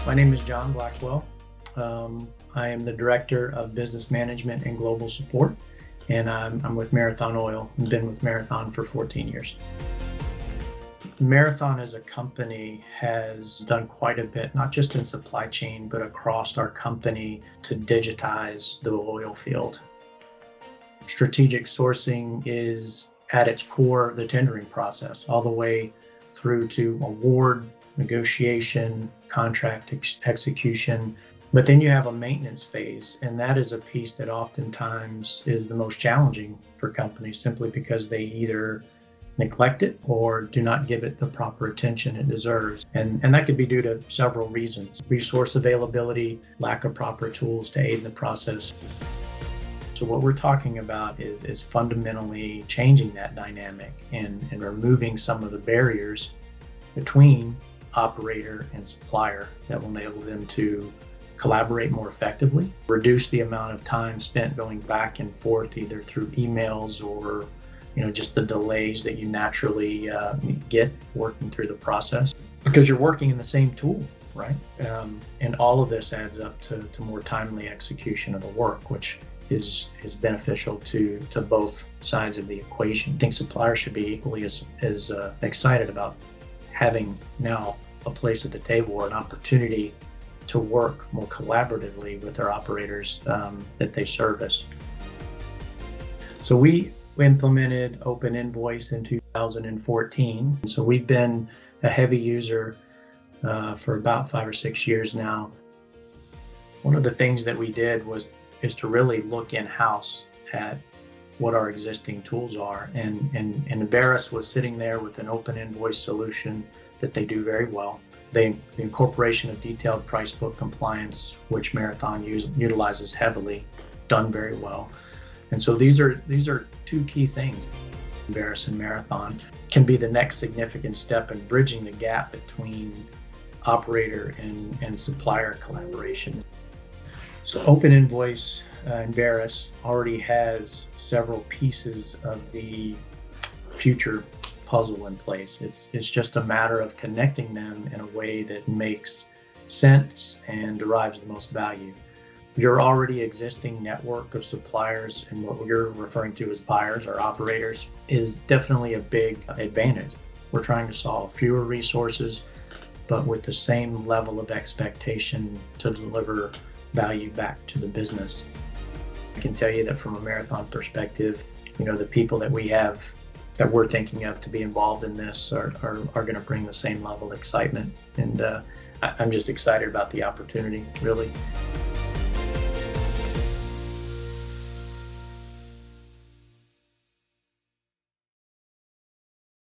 My name is John Blackwell. I am the Director of Business Management and Global Support, and I'm with Marathon Oil and been with Marathon for 14 years. Marathon as a company has done quite a bit, not just in supply chain, but across our company to digitize the oil field. Strategic sourcing is at its core the tendering process, all the way through to award, negotiation, contract execution. But then you have a maintenance phase, and that is a piece that oftentimes is the most challenging for companies simply because they either neglect it or do not give it the proper attention it deserves. And that could be due to several reasons: resource availability, lack of proper tools to aid in the process. So what we're talking about is fundamentally changing that dynamic and removing some of the barriers between operator and supplier that will enable them to collaborate more effectively, reduce the amount of time spent going back and forth either through emails or just the delays that you naturally get working through the process, because you're working in the same tool, right? And all of this adds up to more timely execution of the work, which is beneficial to both sides of the equation. I think suppliers should be equally as excited about having now a place at the table or an opportunity to work more collaboratively with their operators that they service. So we implemented Open Invoice in 2014. So we've been a heavy user for about 5 or 6 years now. One of the things that we did is to really look in-house at what our existing tools are. And Enverus was sitting there with an Open Invoice solution that they do very well. The incorporation of detailed price book compliance, which Marathon utilizes heavily, done very well. And so these are two key things. Enverus and Marathon can be the next significant step in bridging the gap between operator and supplier collaboration. So Open Invoice Enverus already has several pieces of the future puzzle in place. It's just a matter of connecting them in a way that makes sense and derives the most value. Your already existing network of suppliers and what you're referring to as buyers or operators is definitely a big advantage. We're trying to solve fewer resources, but with the same level of expectation to deliver value back to the business. I can tell you that from a Marathon perspective, the people that we have that we're thinking of to be involved in this are going to bring the same level of excitement. And I'm just excited about the opportunity, really.